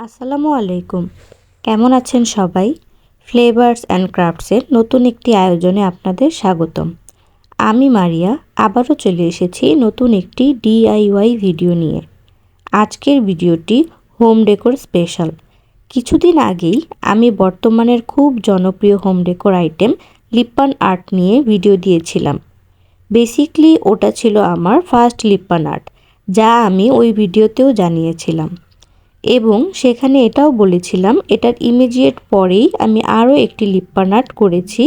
আসসালামু আলাইকুম। কেমন আছেন সবাই? ফ্লেভারস অ্যান্ড ক্রাফটসের নতুন একটি আয়োজনে আপনাদের স্বাগতম। আমি মারিয়া আবারও চলে এসেছি নতুন একটি ডিআইওয়াই ভিডিও নিয়ে। আজকের ভিডিওটি হোম ডেকোর স্পেশাল। কিছুদিন আগেই আমি বর্তমানের খুব জনপ্রিয় home decor item Lippan art নিয়ে ভিডিও দিয়েছিলাম। বেসিকলি ওটা ছিল আমার ফার্স্ট লিপ্পান আর্ট, যা আমি ওই ভিডিওতেও জানিয়েছিলাম। এবং সেখানে এটাও বলেছিলাম এটার ইমিডিয়েট পরেই আমি আরও একটি লিপ্পান আর্ট করেছি।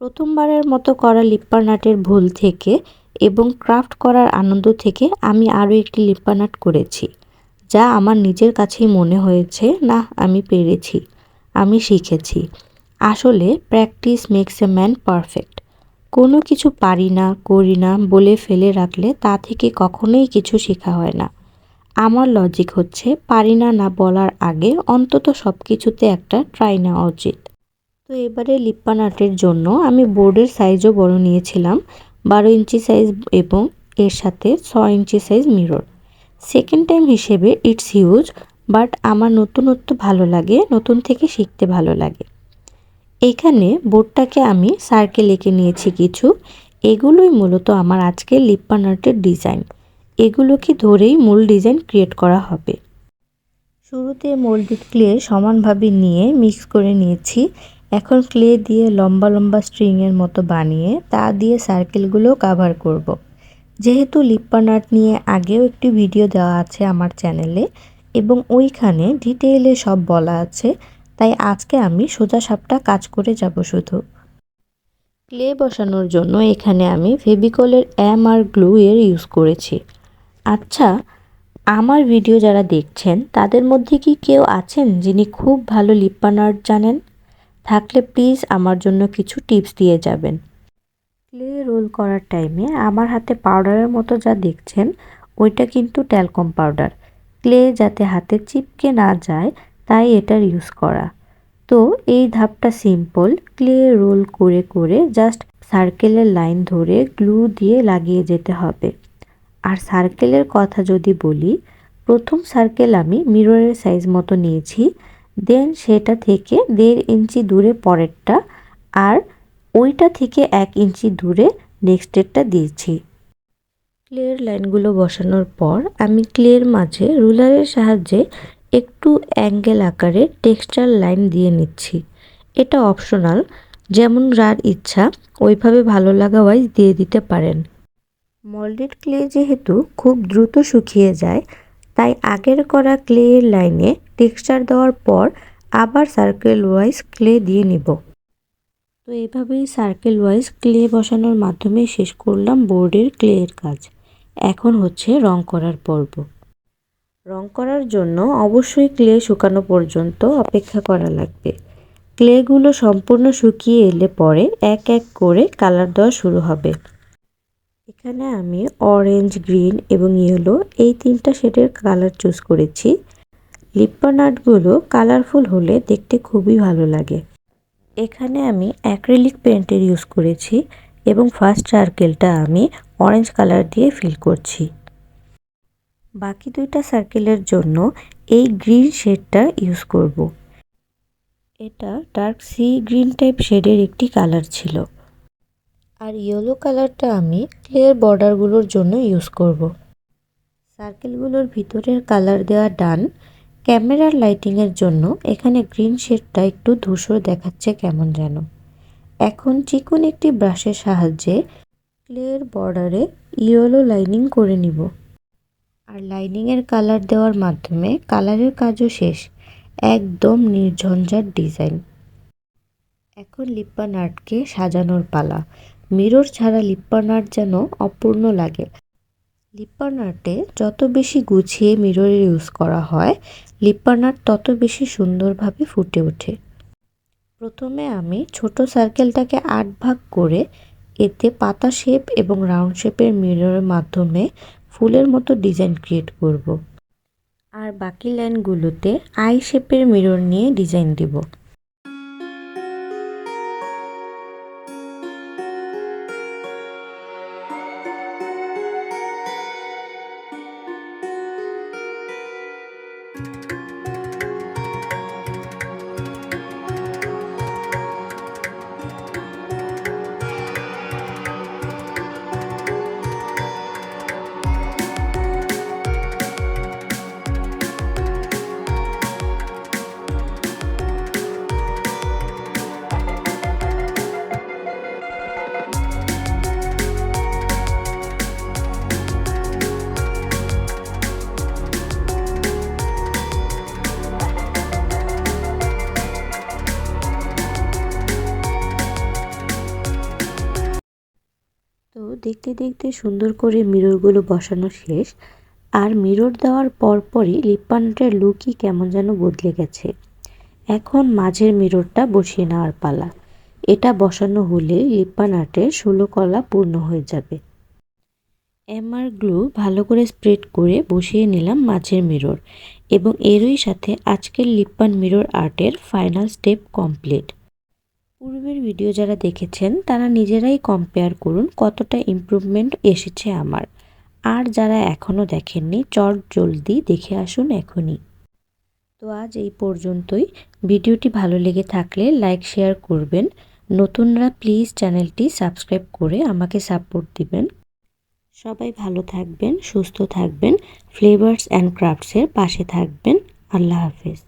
প্রথমবারের মতো করা লিপ্পান আর্টের ভুল থেকে এবং ক্রাফট করার আনন্দ থেকে আমি আরও একটি লিপ্পান আর্ট করেছি, যা আমার নিজের কাছেই মনে হয়েছে না আমি পেরেছি, আমি শিখেছি। আসলে practice makes a man perfect. কোনো কিছু পারি না করি না বলে ফেলে রাখলে তা থেকে কখনোই কিছু শেখা হয় না। আমার লজিক হচ্ছে পারি না না বলার আগে অন্তত সব কিছুতে একটা ট্রাই নেওয়া উচিত। তো এবারে লিপ্পান আর্টের জন্য আমি বোর্ডের সাইজও বড় নিয়েছিলাম, 12 ইঞ্চি সাইজ এবং এর সাথে 6 ইঞ্চি সাইজ মিরর। সেকেন্ড টাইম হিসেবে ইটস হিউজ, বাট আমার নতুনত্ব ভালো লাগে, নতুন থেকে শিখতে ভালো লাগে। এখানে বোর্ডটাকে আমি সার্কেল এঁকে নিয়েছি কিছু। এগুলোই মূলত আমার আজকের লিপ্পান আর্টের ডিজাইন। এগুলোকে ধরেই মূল ডিজাইন ক্রিয়েট করা হবে। শুরুতে মোল্ডেড ক্লে সমানভাবে নিয়ে মিক্স করে নিয়েছি। এখন ক্লে দিয়ে লম্বা লম্বা স্ট্রিংয়ের মতো বানিয়ে তা দিয়ে সার্কেলগুলো কাভার করব। যেহেতু লিপ্পান আর্ট নিয়ে আগেও একটি ভিডিও দেওয়া আছে আমার চ্যানেলে এবং ওইখানে ডিটেইলে সব বলা আছে, তাই আজকে আমি সোজাসাপটা কাজ করে যাব শুধু। ক্লে বসানোর জন্য এখানে আমি ফেভিকলের আর গ্লু এর ইউজ করেছি। আচ্ছা, আমার ভিডিও যারা দেখছেন তাদের মধ্যে কি কেউ আছেন যিনি খুব ভালো লিপ্পান আর্ট জানেন? থাকলে প্লিজ আমার জন্য কিছু টিপস দিয়ে যাবেন। ক্লে রোল করার টাইমে আমার হাতে পাউডারের মতো যা দেখছেন ওইটা কিন্তু ট্যালকম পাউডার। ক্লে যাতে হাতে চিপকে না যায় তাই এটার ইউজ করা। তো এই ধাপটা সিম্পল। ক্লে রোল করে করে জাস্ট সার্কেলের লাইন ধরে গ্লু দিয়ে লাগিয়ে যেতে হবে। আর সার্কেলের কথা যদি বলি, প্রথম সার্কেল আমি মিররের সাইজ মতো নিয়েছি, দেন সেটা থেকে 1.5 ইঞ্চি দূরে পরেরটা, আর ওইটা থেকে 1 ইঞ্চি দূরে নেক্সটেরটা দিয়েছি। ক্লের লাইনগুলো বসানোর পর আমি ক্লের মাঝে রুলারের সাহায্যে একটু অ্যাঙ্গেল আকারে টেক্সচার লাইন দিয়ে নিচ্ছি। এটা অপশনাল, যেমন যার ইচ্ছা ওইভাবে ভালো লাগা ওয়াইজ দিয়ে দিতে পারেন। মোল্ডেড ক্লে যেহেতু খুব দ্রুত শুকিয়ে যায়, তাই আগের করা ক্লের লাইনে টেক্সচার দেওয়ার পর আবার সার্কেল ওয়াইজ ক্লে দিয়ে নিব। তো এইভাবেই সার্কেল ওয়াইজ ক্লে বসানোর মাধ্যমে শেষ করলাম বোর্ডের ক্লের কাজ। এখন হচ্ছে রং করার পর্ব। রং করার জন্য অবশ্যই ক্লে শুকানো পর্যন্ত অপেক্ষা করা লাগবে। ক্লেগুলো সম্পূর্ণ শুকিয়ে এলে পরে এক এক করে কালার দেওয়া শুরু হবে। এখানে আমি অরেঞ্জ, গ্রিন এবং ইয়েলো এই 3টা শেডের কালার চুজ করেছি। লিপ্পান আর্টগুলো কালারফুল হলে দেখতে খুবই ভালো লাগে। এখানে আমি অ্যাক্রিলিক পেন্টের ইউজ করেছি এবং ফার্স্ট সার্কেলটা আমি অরেঞ্জ কালার দিয়ে ফিল করছি। বাকি 2টা সার্কেলের জন্য এই গ্রিন শেডটা ইউজ করব। এটা ডার্ক সি গ্রিন টাইপ শেডের একটি কালার ছিল। আর ইয়েলো কালারটা আমি ক্লের বর্ডারগুলোর জন্য ইউজ করব। সার্কেলগুলোর ভিতরের কালার দেওয়া ডান। ক্যামেরার লাইটিংয়ের জন্য এখানে গ্রিন শেডটা একটু ধূসর দেখাচ্ছে কেমন যেন। এখন চিকন একটি ব্রাশের সাহায্যে ক্লের বর্ডারে ইয়েলো লাইনিং করে নিব। আর লাইনিংয়ের কালার দেওয়ার মাধ্যমে কালারের কাজও শেষ। একদম নির্ঝঞ্ঝাট ডিজাইন। এখন লিপ্পান আর্টকে সাজানোর পালা। মিরর ছাড়া লিপ্পান আর্ট যেন অপূর্ণ লাগে। লিপ্পান আর্টে যত বেশি গুছিয়ে মিররের ইউজ করা হয়, লিপ্পান আর্ট তত বেশি সুন্দরভাবে ফুটে ওঠে। প্রথমে আমি ছোট সার্কেলটাকে 8 ভাগ করে এতে পাতা শেপ এবং রাউন্ড শেপের মিররের মাধ্যমে ফুলের মতো ডিজাইন ক্রিয়েট করব। আর বাকি লাইনগুলোতে আই শেপের মিরর নিয়ে ডিজাইন দিব। দেখতে দেখতে সুন্দর করে মিররগুলো বসানো শেষ। আর মিরর দেওয়ার পরপরই লিপ্পান আর্টের লুকই কেমন যেন বদলে গেছে। এখন মাঝের মিররটা বসিয়ে নেওয়ার পালা। এটা বসানো হলে লিপ্পান আর্টের 16 কলা পূর্ণ হয়ে যাবে। এমআর গ্লু ভালো করে স্প্রেড করে বসিয়ে নিলাম মাঝের মিরর এবং এরই সাথে আজকের লিপ্পান মিরর আর্টের ফাইনাল স্টেপ কমপ্লিট। পূর্বের ভিডিও যারা দেখেছেন তারা নিজেরাই কম্পেয়ার করুন কতটা ইমপ্রুভমেন্ট এসেছে আমার। আর যারা এখনও দেখেননি চট জলদি দেখে আসুন এখনই। তো আজ এই পর্যন্তই। ভিডিওটি ভালো লেগে থাকলে লাইক শেয়ার করবেন। নতুনরা প্লিজ চ্যানেলটি সাবস্ক্রাইব করে আমাকে সাপোর্ট দিবেন। সবাই ভালো থাকবেন, সুস্থ থাকবেন, ফ্লেভার্স অ্যান্ড ক্রাফটসের পাশে থাকবেন। আল্লাহ হাফেজ।